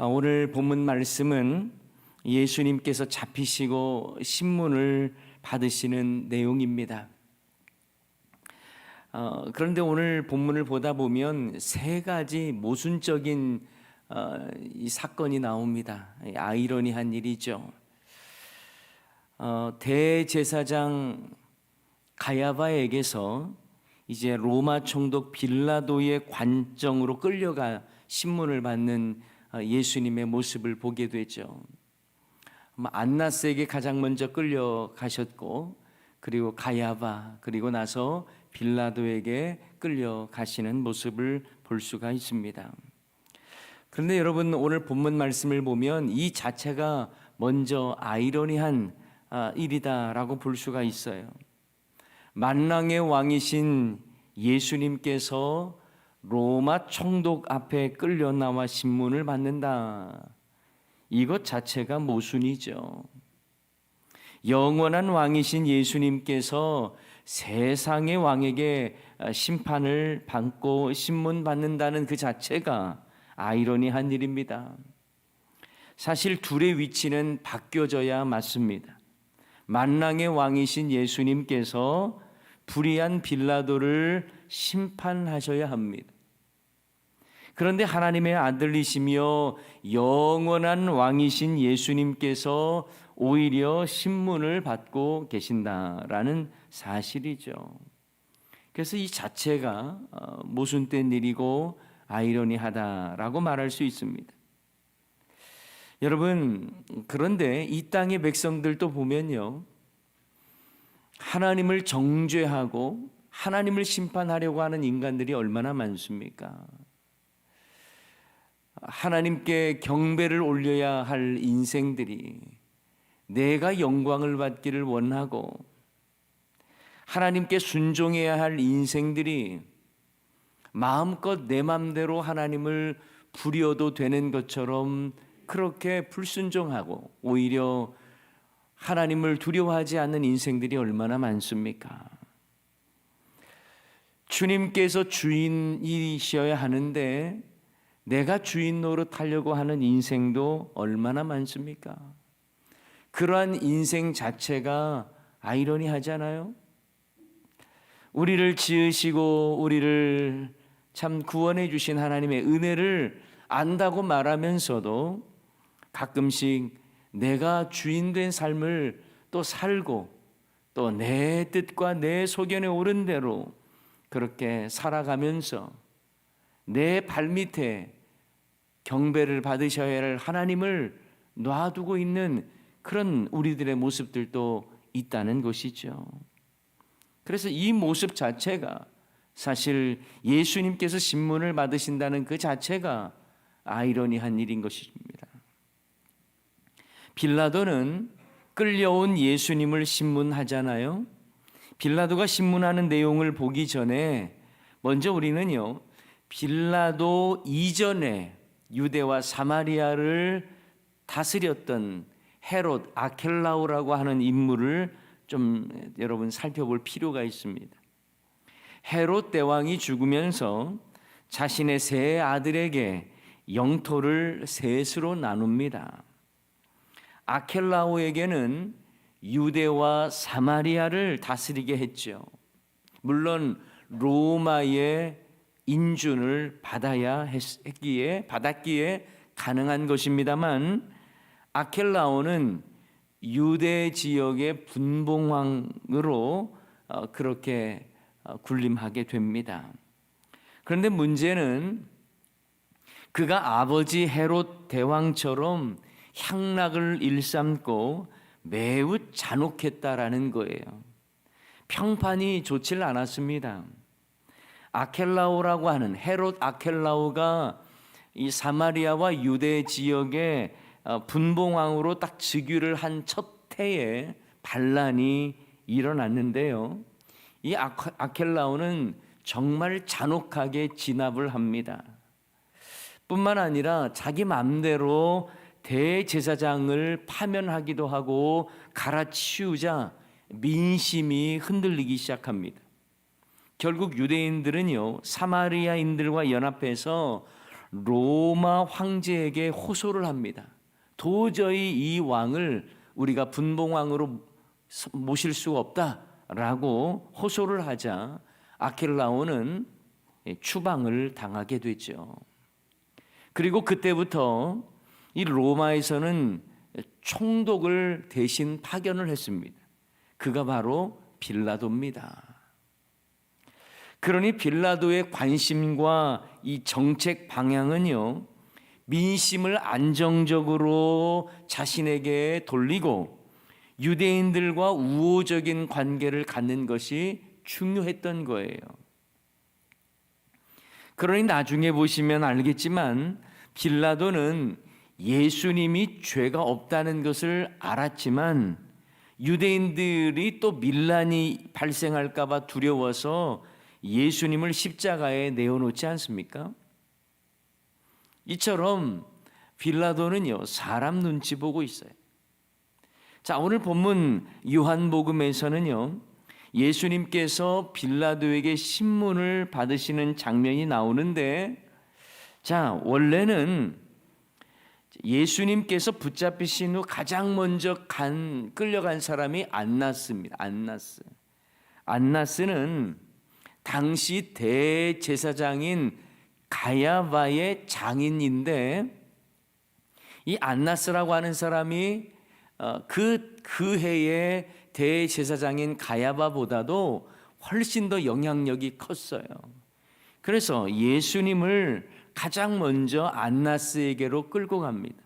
오늘 본문 말씀은 예수님께서 잡히시고 신문을 받으시는 내용입니다. 그런데 오늘 본문을 보다 보면 세 가지 모순적인 이 사건이 나옵니다. 아이러니한 일이죠. 대제사장 가야바에게서 이제 로마 총독 빌라도의 관정으로 끌려가 신문을 받는 예수님의 모습을 보게 되죠. 안나스에게 가장 먼저 끌려가셨고, 그리고 가야바, 그리고 나서 빌라도에게 끌려가시는 모습을 볼 수가 있습니다. 그런데 여러분, 오늘 본문 말씀을 보면 이 자체가 먼저 아이러니한 일이다라고 볼 수가 있어요. 만왕의 왕이신 예수님께서 로마 총독 앞에 끌려 나와 신문을 받는다. 이것 자체가 모순이죠. 영원한 왕이신 예수님께서 세상의 왕에게 심판을 받고 신문 받는다는 그 자체가 아이러니한 일입니다. 사실 둘의 위치는 바뀌어져야 맞습니다. 만왕의 왕이신 예수님께서 불의한 빌라도를 심판하셔야 합니다. 그런데 하나님의 아들이시며 영원한 왕이신 예수님께서 오히려 신문을 받고 계신다라는 사실이죠. 그래서 이 자체가 모순된 일이고 아이러니하다라고 말할 수 있습니다. 여러분, 그런데 이 땅의 백성들도 보면요, 하나님을 정죄하고 하나님을 심판하려고 하는 인간들이 얼마나 많습니까? 하나님께 경배를 올려야 할 인생들이 내가 영광을 받기를 원하고 하나님께 순종해야 할 인생들이 마음껏 내 맘대로 하나님을 부려도 되는 것처럼 그렇게 불순종하고 오히려 하나님을 두려워하지 않는 인생들이 얼마나 많습니까? 주님께서 주인이셔야 하는데 내가 주인 노릇하려고 하는 인생도 얼마나 많습니까? 그러한 인생 자체가 아이러니하잖아요. 우리를 지으시고 우리를 참 구원해 주신 하나님의 은혜를 안다고 말하면서도 가끔씩 내가 주인된 삶을 또 살고 또 내 뜻과 내 소견에 옳은 대로 그렇게 살아가면서 내 발밑에 경배를 받으셔야 할 하나님을 놔두고 있는 그런 우리들의 모습들도 있다는 것이죠. 그래서 이 모습 자체가 사실 예수님께서 신문을 받으신다는 그 자체가 아이러니한 일인 것입니다. 빌라도는 끌려온 예수님을 신문하잖아요. 빌라도가 신문하는 내용을 보기 전에 먼저 우리는요, 빌라도 이전에 유대와 사마리아를 다스렸던 헤롯 아켈라오라고 하는 인물을 좀 여러분 살펴볼 필요가 있습니다. 헤롯 대왕이 죽으면서 자신의 세 아들에게 영토를 셋으로 나눕니다. 아켈라오에게는 유대와 사마리아를 다스리게 했죠. 물론 로마의 인준을 받았기에 가능한 것입니다만, 아켈라오는 유대 지역의 분봉왕으로 그렇게 군림하게 됩니다. 그런데 문제는 그가 아버지 헤롯 대왕처럼 향락을 일삼고 매우 잔혹했다라는 거예요. 평판이 좋질 않았습니다. 아켈라오라고 하는 헤롯 아켈라오가 이 사마리아와 유대 지역의 분봉왕으로 딱 즉위를 한 첫 해에 반란이 일어났는데요. 이 아켈라오는 정말 잔혹하게 진압을 합니다. 뿐만 아니라 자기 마음대로 대제사장을 파면하기도 하고 갈아치우자 민심이 흔들리기 시작합니다. 결국 유대인들은요, 사마리아인들과 연합해서 로마 황제에게 호소를 합니다. 도저히 이 왕을 우리가 분봉왕으로 모실 수가 없다라고 호소를 하자 아킬라오는 추방을 당하게 되죠. 그리고 그때부터 이 로마에서는 총독을 대신 파견을 했습니다. 그가 바로 빌라도입니다. 그러니 빌라도의 관심과 이 정책 방향은요, 민심을 안정적으로 자신에게 돌리고 유대인들과 우호적인 관계를 갖는 것이 중요했던 거예요. 그러니 나중에 보시면 알겠지만 빌라도는 예수님이 죄가 없다는 것을 알았지만 유대인들이 또 밀란이 발생할까 봐 두려워서 예수님을 십자가에 내어놓지 않습니까? 이처럼 빌라도는요, 사람 눈치 보고 있어요. 자, 오늘 본문 요한복음에서는요, 예수님께서 빌라도에게 신문을 받으시는 장면이 나오는데, 자, 원래는 예수님께서 붙잡히신 후 가장 먼저 끌려간 사람이 안나스입니다. 안나스는 당시 대제사장인 가야바의 장인인데, 이 안나스라고 하는 사람이 그 해의 대제사장인 가야바보다도 훨씬 더 영향력이 컸어요. 그래서 예수님을 가장 먼저 안나스에게로 끌고 갑니다.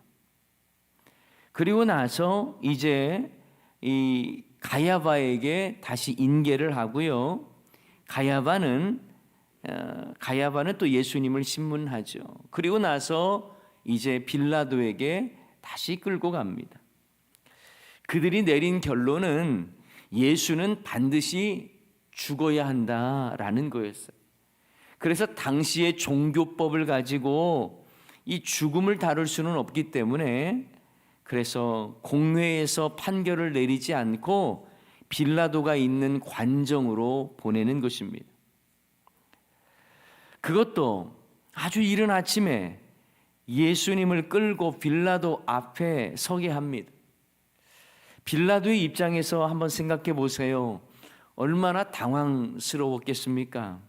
그리고 나서 이제 이 가야바에게 다시 인계를 하고요. 가야바는 또 예수님을 신문하죠. 그리고 나서 이제 빌라도에게 다시 끌고 갑니다. 그들이 내린 결론은 예수는 반드시 죽어야 한다라는 거였어요. 그래서 당시의 종교법을 가지고 이 죽음을 다룰 수는 없기 때문에 그래서 공회에서 판결을 내리지 않고 빌라도가 있는 관정으로 보내는 것입니다. 그것도 아주 이른 아침에 예수님을 끌고 빌라도 앞에 서게 합니다. 빌라도의 입장에서 한번 생각해 보세요. 얼마나 당황스러웠겠습니까?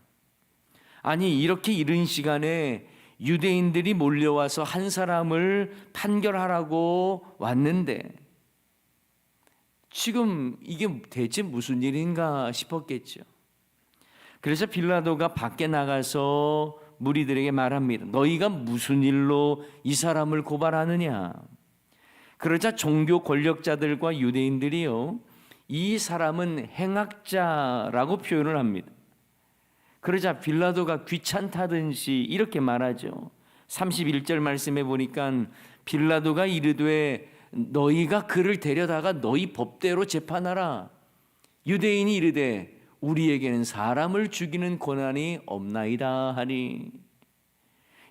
아니, 이렇게 이른 시간에 유대인들이 몰려와서 한 사람을 판결하라고 왔는데 지금 이게 대체 무슨 일인가 싶었겠죠. 그래서 빌라도가 밖에 나가서 무리들에게 말합니다. 너희가 무슨 일로 이 사람을 고발하느냐? 그러자 종교 권력자들과 유대인들이요, 이 사람은 행악자라고 표현을 합니다. 그러자 빌라도가 귀찮다든지 이렇게 말하죠. 31절 말씀해 보니까 빌라도가 이르되 너희가 그를 데려다가 너희 법대로 재판하라. 유대인이 이르되 우리에게는 사람을 죽이는 권한이 없나이다 하니.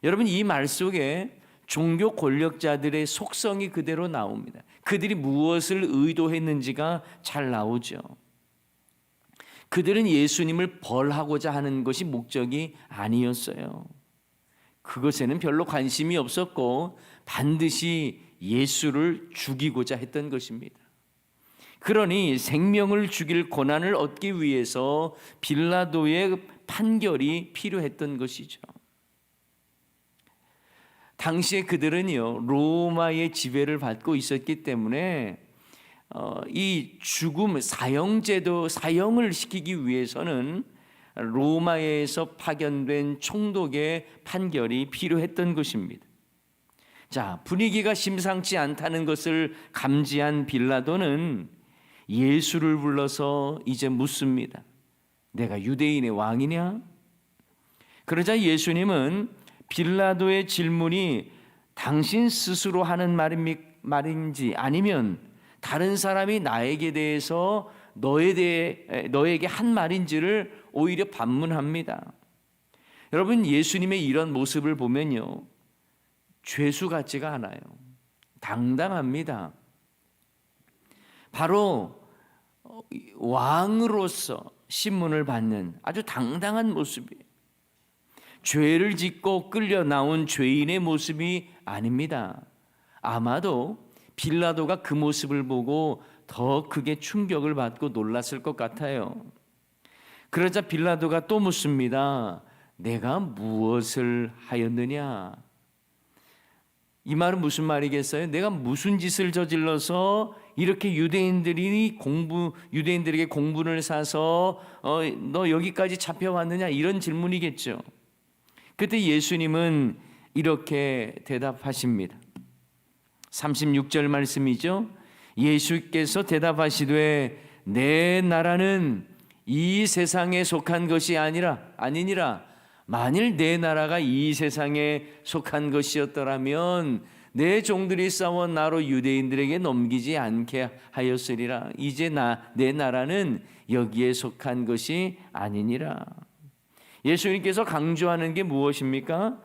여러분, 이 말 속에 종교 권력자들의 속성이 그대로 나옵니다. 그들이 무엇을 의도했는지가 잘 나오죠. 그들은 예수님을 벌하고자 하는 것이 목적이 아니었어요. 그것에는 별로 관심이 없었고 반드시 예수를 죽이고자 했던 것입니다. 그러니 생명을 죽일 권한을 얻기 위해서 빌라도의 판결이 필요했던 것이죠. 당시에 그들은요, 로마의 지배를 받고 있었기 때문에 이 죽음 사형제도 사형을 시키기 위해서는 로마에서 파견된 총독의 판결이 필요했던 것입니다. 자, 분위기가 심상치 않다는 것을 감지한 빌라도는 예수를 불러서 이제 묻습니다. 내가 유대인의 왕이냐? 그러자 예수님은 빌라도의 질문이 당신 스스로 하는 말인지 아니면 다른 사람이 나에게 대해서 너에게 한 말인지를 오히려 반문합니다. 여러분, 예수님의 이런 모습을 보면요, 죄수 같지가 않아요. 당당합니다. 바로 왕으로서 신문을 받는 아주 당당한 모습이에요. 죄를 짓고 끌려 나온 죄인의 모습이 아닙니다. 아마도 빌라도가 그 모습을 보고 더 크게 충격을 받고 놀랐을 것 같아요. 그러자 빌라도가 또 묻습니다. 내가 무엇을 하였느냐? 이 말은 무슨 말이겠어요? 내가 무슨 짓을 저질러서 이렇게 유대인들에게 공분을 사서 너 여기까지 잡혀왔느냐? 이런 질문이겠죠. 그때 예수님은 이렇게 대답하십니다. 36절 말씀이죠. 예수께서 대답하시되 내 나라는 이 세상에 속한 것이 아니니라. 만일 내 나라가 이 세상에 속한 것이었더라면 내 종들이 싸워 나로 유대인들에게 넘기지 않게 하였으리라. 이제 내 나라는 여기에 속한 것이 아니니라. 예수님께서 강조하는 게 무엇입니까?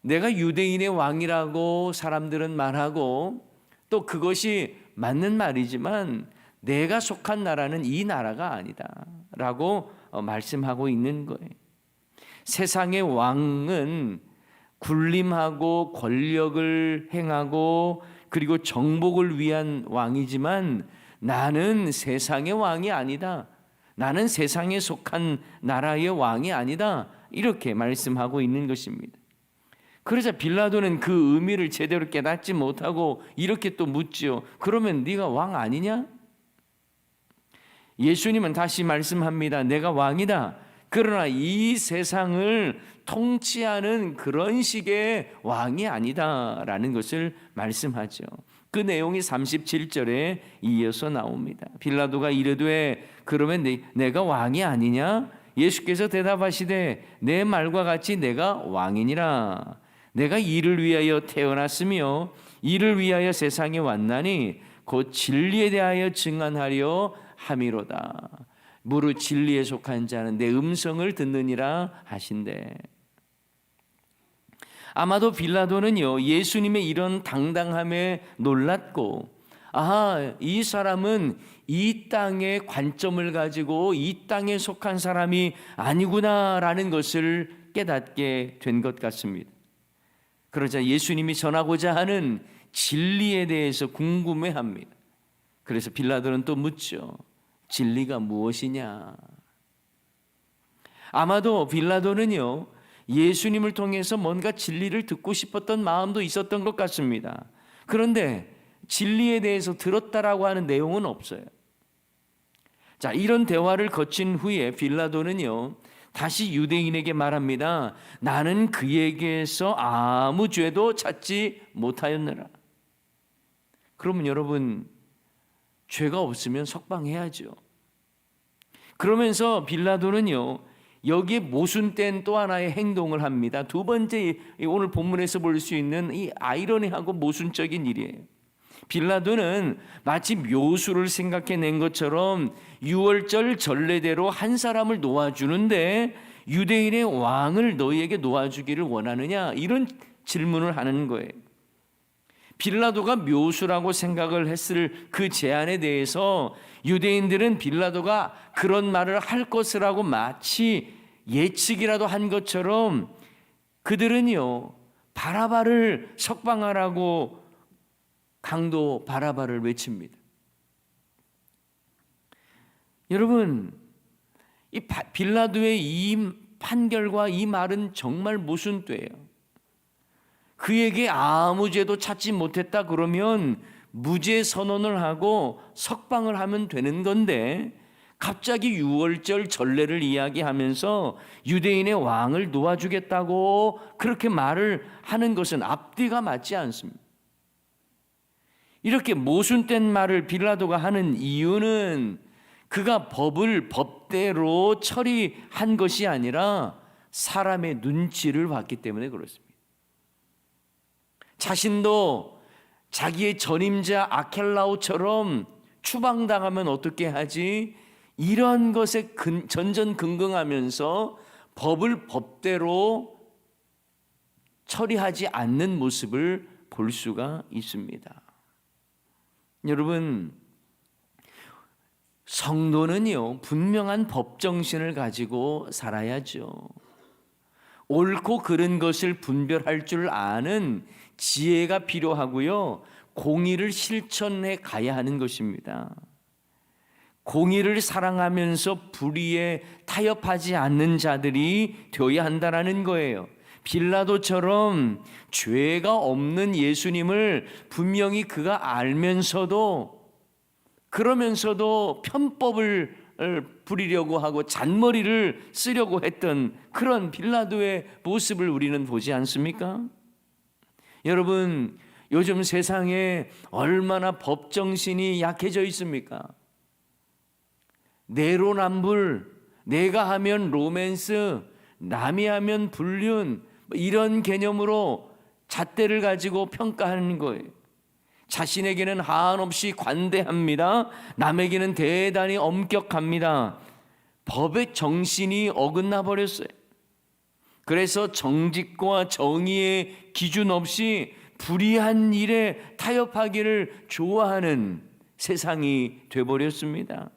내가 유대인의 왕이라고 사람들은 말하고 또 그것이 맞는 말이지만 내가 속한 나라는 이 나라가 아니다 라고 말씀하고 있는 거예요. 세상의 왕은 군림하고 권력을 행하고 그리고 정복을 위한 왕이지만 나는 세상의 왕이 아니다. 나는 세상에 속한 나라의 왕이 아니다. 이렇게 말씀하고 있는 것입니다. 그러자 빌라도는 그 의미를 제대로 깨닫지 못하고 이렇게 또 묻지요. 그러면 네가 왕 아니냐? 예수님은 다시 말씀합니다. 내가 왕이다. 그러나 이 세상을 통치하는 그런 식의 왕이 아니다라는 것을 말씀하죠. 그 내용이 37절에 이어서 나옵니다. 빌라도가 이르되 그러면 내가 왕이 아니냐? 예수께서 대답하시되 내 말과 같이 내가 왕이니라. 내가 이를 위하여 태어났으며 이를 위하여 세상에 왔나니 곧 진리에 대하여 증언하려 함이로다. 무릇 진리에 속한 자는 내 음성을 듣느니라 하신대. 아마도 빌라도는요 예수님의 이런 당당함에 놀랐고 이 사람은 이 땅의 관점을 가지고 이 땅에 속한 사람이 아니구나라는 것을 깨닫게 된 것 같습니다. 그러자 예수님이 전하고자 하는 진리에 대해서 궁금해합니다. 그래서 빌라도는 또 묻죠. 진리가 무엇이냐? 아마도 빌라도는요 예수님을 통해서 뭔가 진리를 듣고 싶었던 마음도 있었던 것 같습니다. 그런데 진리에 대해서 들었다라고 하는 내용은 없어요. 자, 이런 대화를 거친 후에 빌라도는요 다시 유대인에게 말합니다. 나는 그에게서 아무 죄도 찾지 못하였느라. 그러면 여러분 죄가 없으면 석방해야죠. 그러면서 빌라도는요 여기에 모순된 또 하나의 행동을 합니다. 두 번째 오늘 본문에서 볼 수 있는 이 아이러니하고 모순적인 일이에요. 빌라도는 마치 묘수를 생각해낸 것처럼 유월절 전례대로 한 사람을 놓아주는데 유대인의 왕을 너희에게 놓아주기를 원하느냐 이런 질문을 하는 거예요. 빌라도가 묘수라고 생각을 했을 그 제안에 대해서 유대인들은 빌라도가 그런 말을 할 것이라고 마치 예측이라도 한 것처럼 그들은요 바라바를 석방하라고 강도 바라바를 외칩니다. 여러분 이 빌라도의 이 판결과 이 말은 정말 모순돼요. 그에게 아무 죄도 찾지 못했다 그러면 무죄 선언을 하고 석방을 하면 되는 건데 갑자기 유월절 전례를 이야기하면서 유대인의 왕을 놓아주겠다고 그렇게 말을 하는 것은 앞뒤가 맞지 않습니다. 이렇게 모순된 말을 빌라도가 하는 이유는 그가 법을 법대로 처리한 것이 아니라 사람의 눈치를 봤기 때문에 그렇습니다. 자신도 자기의 전임자 아켈라오처럼 추방당하면 어떻게 하지? 이런 것에 전전긍긍하면서 법을 법대로 처리하지 않는 모습을 볼 수가 있습니다. 여러분, 성도는요 분명한 법정신을 가지고 살아야죠. 옳고 그른 것을 분별할 줄 아는 지혜가 필요하고요. 공의를 실천해 가야 하는 것입니다. 공의를 사랑하면서 불의에 타협하지 않는 자들이 되어야 한다는 거예요. 빌라도처럼 죄가 없는 예수님을 분명히 그가 알면서도 그러면서도 편법을 부리려고 하고 잔머리를 쓰려고 했던 그런 빌라도의 모습을 우리는 보지 않습니까? 여러분, 요즘 세상에 얼마나 법정신이 약해져 있습니까? 내로남불, 내가 하면 로맨스, 남이 하면 불륜, 이런 개념으로 잣대를 가지고 평가하는 거예요. 자신에게는 한없이 관대합니다. 남에게는 대단히 엄격합니다. 법의 정신이 어긋나 버렸어요. 그래서 정직과 정의의 기준 없이 불의한 일에 타협하기를 좋아하는 세상이 되어버렸습니다.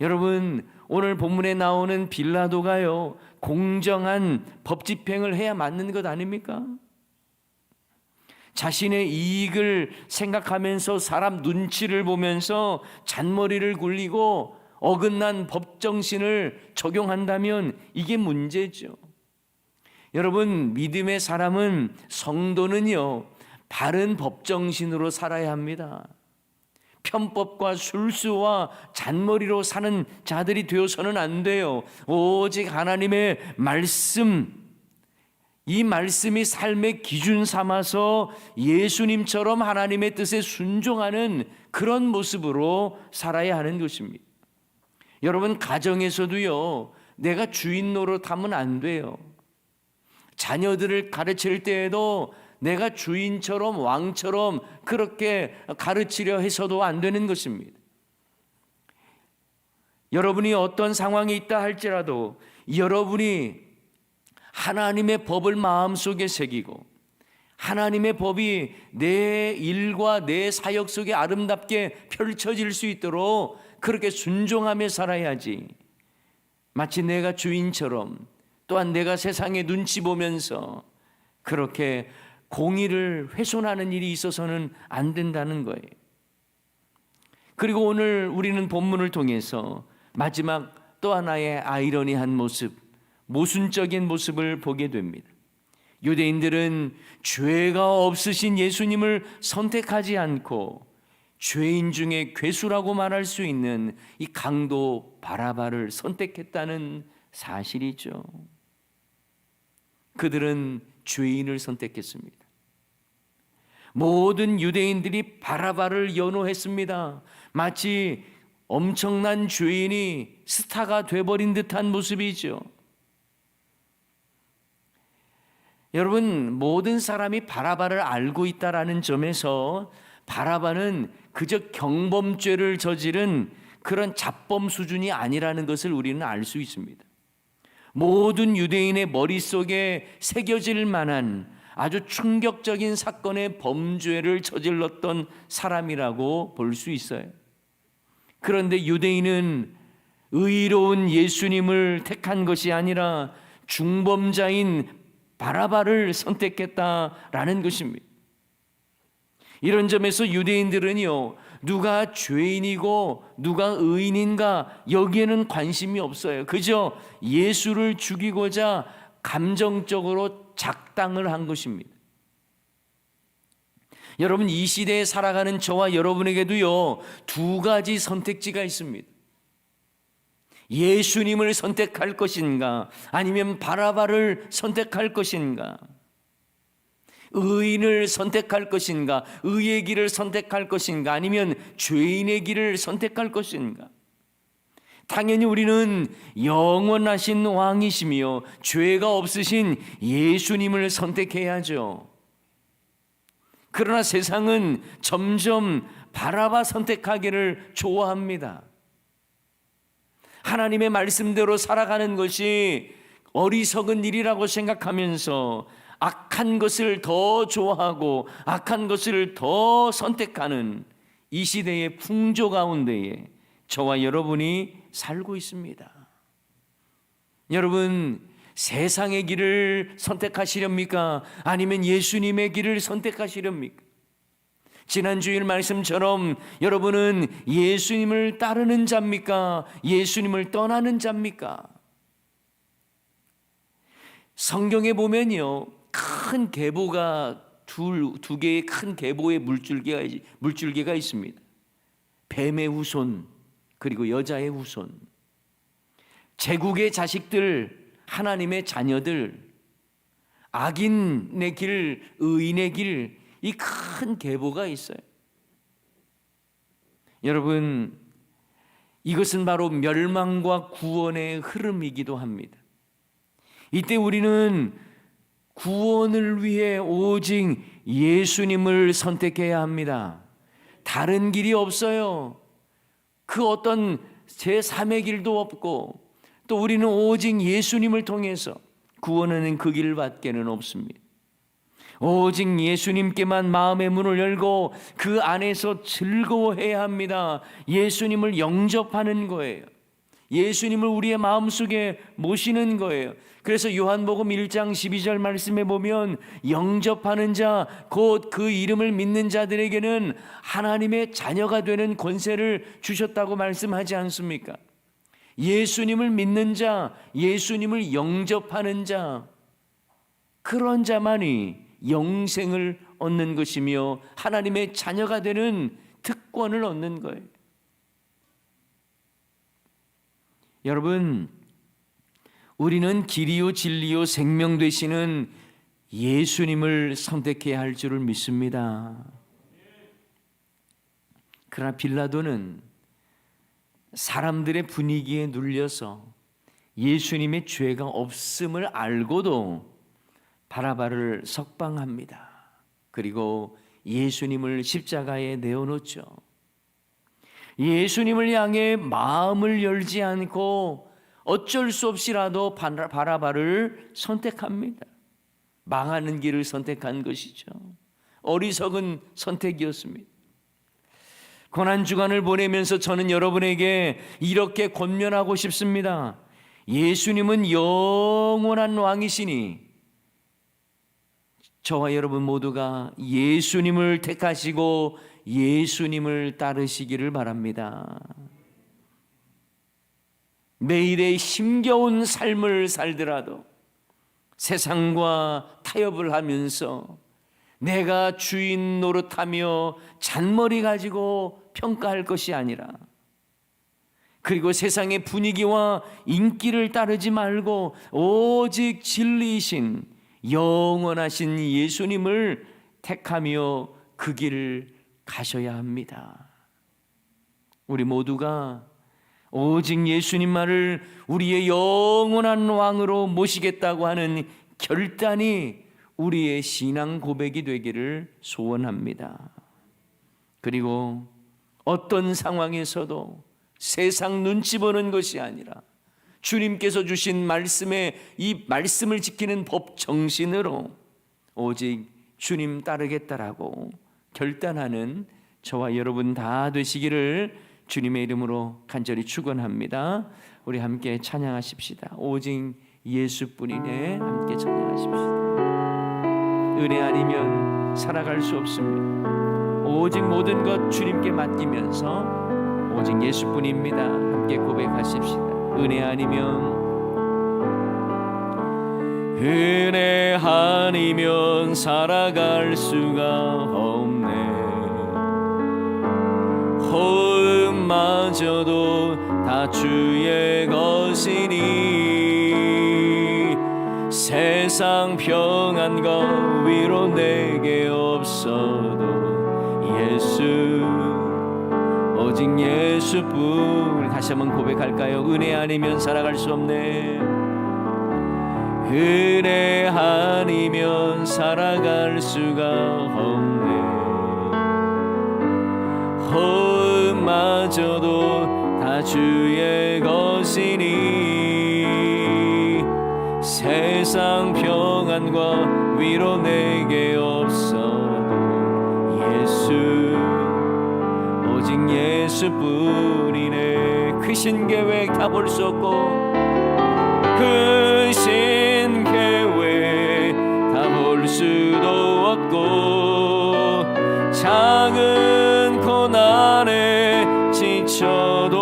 여러분, 오늘 본문에 나오는 빌라도가요, 공정한 법 집행을 해야 맞는 것 아닙니까? 자신의 이익을 생각하면서 사람 눈치를 보면서 잔머리를 굴리고 어긋난 법정신을 적용한다면 이게 문제죠. 여러분, 믿음의 사람은, 성도는요, 바른 법정신으로 살아야 합니다. 편법과 술수와 잔머리로 사는 자들이 되어서는 안 돼요. 오직 하나님의 말씀, 이 말씀이 삶의 기준 삼아서 예수님처럼 하나님의 뜻에 순종하는 그런 모습으로 살아야 하는 것입니다. 여러분, 가정에서도요, 내가 주인 노릇하면 안 돼요. 자녀들을 가르칠 때에도 내가 주인처럼 왕처럼 그렇게 가르치려 해서도 안 되는 것입니다. 여러분이 어떤 상황에 있다 할지라도 여러분이 하나님의 법을 마음속에 새기고 하나님의 법이 내 일과 내 사역 속에 아름답게 펼쳐질 수 있도록 그렇게 순종하며 살아야지, 마치 내가 주인처럼, 또한 내가 세상에 눈치 보면서 그렇게 공의를 훼손하는 일이 있어서는 안 된다는 거예요. 그리고 오늘 우리는 본문을 통해서 마지막 또 하나의 아이러니한 모습, 모순적인 모습을 보게 됩니다. 유대인들은 죄가 없으신 예수님을 선택하지 않고 죄인 중에 괴수라고 말할 수 있는 이 강도 바라바를 선택했다는 사실이죠. 그들은 죄인을 선택했습니다. 모든 유대인들이 바라바를 연호했습니다. 마치 엄청난 죄인이 스타가 돼버린 듯한 모습이죠. 여러분, 모든 사람이 바라바를 알고 있다라는 점에서 바라바는 그저 경범죄를 저지른 그런 잡범 수준이 아니라는 것을 우리는 알 수 있습니다. 모든 유대인의 머릿속에 새겨질 만한 아주 충격적인 사건의 범죄를 저질렀던 사람이라고 볼 수 있어요. 그런데 유대인은 의로운 예수님을 택한 것이 아니라 중범자인 바라바를 선택했다라는 것입니다. 이런 점에서 유대인들은요, 누가 죄인이고 누가 의인인가 여기에는 관심이 없어요. 그저 예수를 죽이고자 감정적으로 작당을 한 것입니다. 여러분, 이 시대에 살아가는 저와 여러분에게도요, 두 가지 선택지가 있습니다. 예수님을 선택할 것인가, 아니면 바라바를 선택할 것인가, 의인을 선택할 것인가, 의의 길을 선택할 것인가, 아니면 죄인의 길을 선택할 것인가. 당연히 우리는 영원하신 왕이시며 죄가 없으신 예수님을 선택해야죠. 그러나 세상은 점점 바라바 선택하기를 좋아합니다. 하나님의 말씀대로 살아가는 것이 어리석은 일이라고 생각하면서 악한 것을 더 좋아하고 악한 것을 더 선택하는 이 시대의 풍조 가운데에 저와 여러분이 살고 있습니다. 여러분, 세상의 길을 선택하시렵니까? 아니면 예수님의 길을 선택하시렵니까? 지난 주일 말씀처럼 여러분은 예수님을 따르는 자입니까? 예수님을 떠나는 자입니까? 성경에 보면요, 큰 계보가 두 개의 큰 계보의 물줄기가 있습니다. 뱀의 후손, 그리고 여자의 후손. 제국의 자식들, 하나님의 자녀들, 악인의 길, 의인의 길, 이 큰 계보가 있어요. 여러분, 이것은 바로 멸망과 구원의 흐름이기도 합니다. 이때 우리는 구원을 위해 오직 예수님을 선택해야 합니다. 다른 길이 없어요. 그 어떤 제3의 길도 없고, 또 우리는 오직 예수님을 통해서 구원하는 그 길 밖에는 없습니다. 오직 예수님께만 마음의 문을 열고 그 안에서 즐거워해야 합니다. 예수님을 영접하는 거예요. 예수님을 우리의 마음속에 모시는 거예요. 그래서 요한복음 1장 12절 말씀에 보면 영접하는 자, 곧 그 이름을 믿는 자들에게는 하나님의 자녀가 되는 권세를 주셨다고 말씀하지 않습니까? 예수님을 믿는 자, 예수님을 영접하는 자, 그런 자만이 영생을 얻는 것이며 하나님의 자녀가 되는 특권을 얻는 거예요. 여러분, 우리는 길이요 진리요 생명 되시는 예수님을 선택해야 할 줄을 믿습니다. 그러나 빌라도는 사람들의 분위기에 눌려서 예수님의 죄가 없음을 알고도 바라바를 석방합니다. 그리고 예수님을 십자가에 내어놓죠. 예수님을 향해 마음을 열지 않고 어쩔 수 없이라도 바라바를 선택합니다. 망하는 길을 선택한 것이죠. 어리석은 선택이었습니다. 고난주간을 보내면서 저는 여러분에게 이렇게 권면하고 싶습니다. 예수님은 영원한 왕이시니 저와 여러분 모두가 예수님을 택하시고 예수님을 따르시기를 바랍니다. 매일의 힘겨운 삶을 살더라도 세상과 타협을 하면서 내가 주인 노릇하며 잔머리 가지고 평가할 것이 아니라, 그리고 세상의 분위기와 인기를 따르지 말고 오직 진리이신 영원하신 예수님을 택하며 그 길을 가셔야 합니다. 우리 모두가 오직 예수님만을 우리의 영원한 왕으로 모시겠다고 하는 결단이 우리의 신앙 고백이 되기를 소원합니다. 그리고 어떤 상황에서도 세상 눈치 보는 것이 아니라 주님께서 주신 말씀에 이 말씀을 지키는 법 정신으로 오직 주님 따르겠다라고 결단하는 저와 여러분 다 되시기를 주님의 이름으로 간절히 축원합니다. 우리 함께 찬양하십시다. 오직 예수뿐이네. 함께 찬양하십시다. 은혜 아니면 살아갈 수 없습니다. 오직 모든 것 주님께 맡기면서 오직 예수뿐입니다. 함께 고백하십시다. 은혜 아니면 살아갈 수가 없네. 호흡마저도 다 주의 것이니 세상 평안과 위로 내게 없어도 예수, 오직 예수뿐. 다시 한번 고백할까요? 은혜 아니면 살아갈 수 없네. 은혜 아니면 살아갈 수가 없네. 호흡마저도 다 주의 것이니 세상 평안과 위로 내게 없어도 예수, 오직 예수뿐이네. 크신 계획 다 볼 수 없고 크신 작은 고난에 지쳐도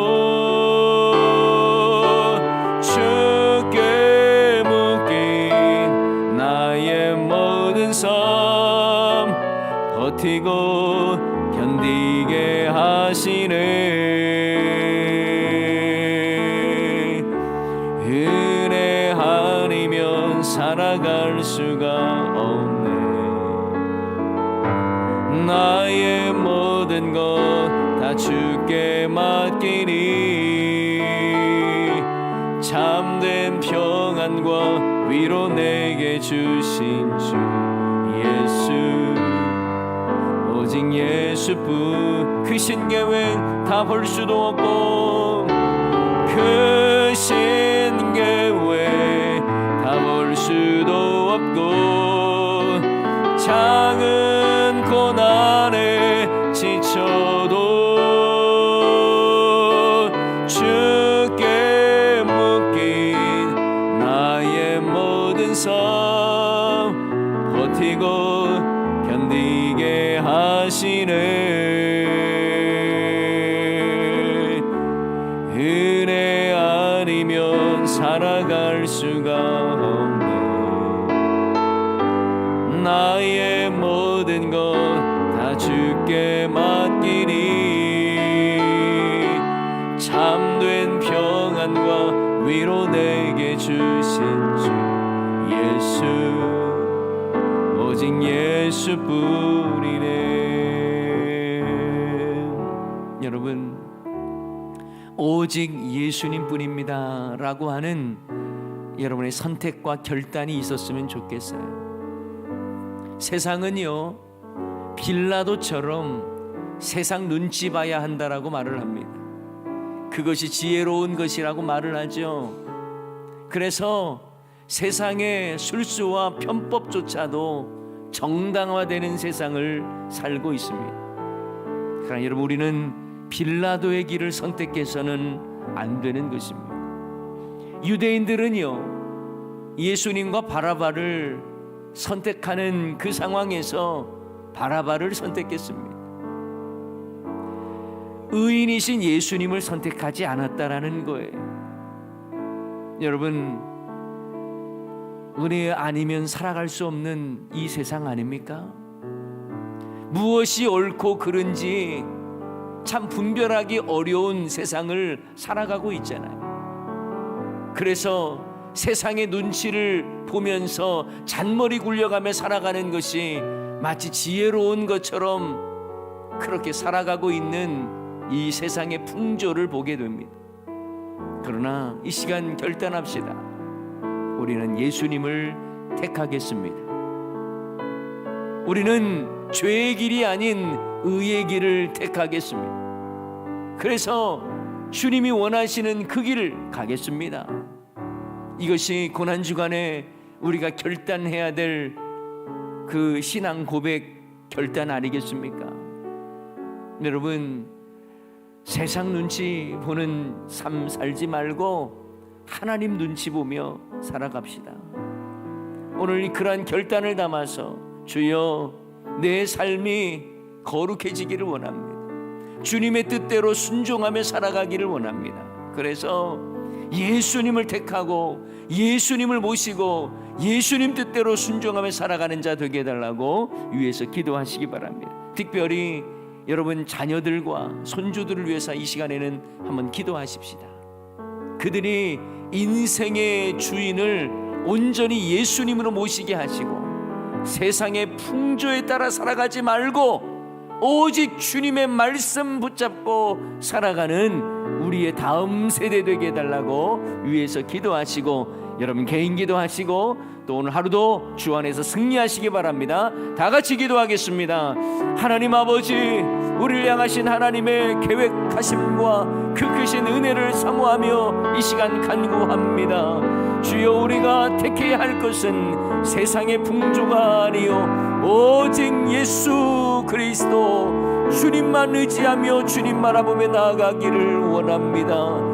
주께 묶인 나의 모든 삶 버티고 견디게 하시네. 은혜 아니면 살아갈 수가 없네. 나의 모든 것 다 주께 맡기니 참된 평안과 위로 내게 주신 주 예수, 오직 예수뿐. 그 신계획 다 볼 수도 없고 그 신계획 다 볼 수도 없고 작은 고난에 지쳐도 주께 묶인 나의 모든 삶 버티고 견디게 하시네. 은혜 아니면 살아갈 수가 없네. 나의 모든 것 다 주께 맡기니 참된 평안과 위로 내게 주신 주 예수, 오직 예수뿐이네. 여러분, 오직 예수님뿐입니다 라고 하는 여러분의 선택과 결단이 있었으면 좋겠어요. 세상은요, 빌라도처럼 세상 눈치 봐야 한다라고 말을 합니다. 그것이 지혜로운 것이라고 말을 하죠. 그래서 세상의 술수와 편법조차도 정당화되는 세상을 살고 있습니다. 그러나 여러분, 우리는 빌라도의 길을 선택해서는 안 되는 것입니다. 유대인들은요, 예수님과 바라바를 선택하는 그 상황에서 바라바를 선택했습니다. 의인이신 예수님을 선택하지 않았다라는 거예요. 여러분, 은혜 아니면 살아갈 수 없는 이 세상 아닙니까? 무엇이 옳고 그른지 참 분별하기 어려운 세상을 살아가고 있잖아요. 그래서 세상의 눈치를 보면서 잔머리 굴려가며 살아가는 것이 마치 지혜로운 것처럼 그렇게 살아가고 있는 이 세상의 풍조를 보게 됩니다. 그러나 이 시간 결단합시다. 우리는 예수님을 택하겠습니다. 우리는 죄의 길이 아닌 의의 길을 택하겠습니다. 그래서 주님이 원하시는 그 길을 가겠습니다. 이것이 고난주간에 우리가 결단해야 될 그 신앙 고백 결단 아니겠습니까? 여러분, 세상 눈치 보는 삶 살지 말고 하나님 눈치 보며 살아갑시다. 오늘 그러한 결단을 담아서 주여, 내 삶이 거룩해지기를 원합니다. 주님의 뜻대로 순종하며 살아가기를 원합니다. 그래서 예수님을 택하고 예수님을 모시고 예수님 뜻대로 순종하며 살아가는 자 되게 해달라고 위에서 기도하시기 바랍니다. 특별히 여러분 자녀들과 손주들을 위해서 이 시간에는 한번 기도하십시다. 그들이 인생의 주인을 온전히 예수님으로 모시게 하시고 세상의 풍조에 따라 살아가지 말고 오직 주님의 말씀 붙잡고 살아가는 우리의 다음 세대 되게 해달라고 위에서 기도하시고, 여러분 개인 기도하시고 또 오늘 하루도 주 안에서 승리하시기 바랍니다. 다 같이 기도하겠습니다. 하나님 아버지, 우리를 향하신 하나님의 계획하심과 그 크신 은혜를 사모하며 이 시간 간구합니다. 주여, 우리가 택해야 할 것은 세상의 풍조가 아니요 오직 예수 그리스도 주님만 의지하며 주님 바라보며 나아가기를 원합니다.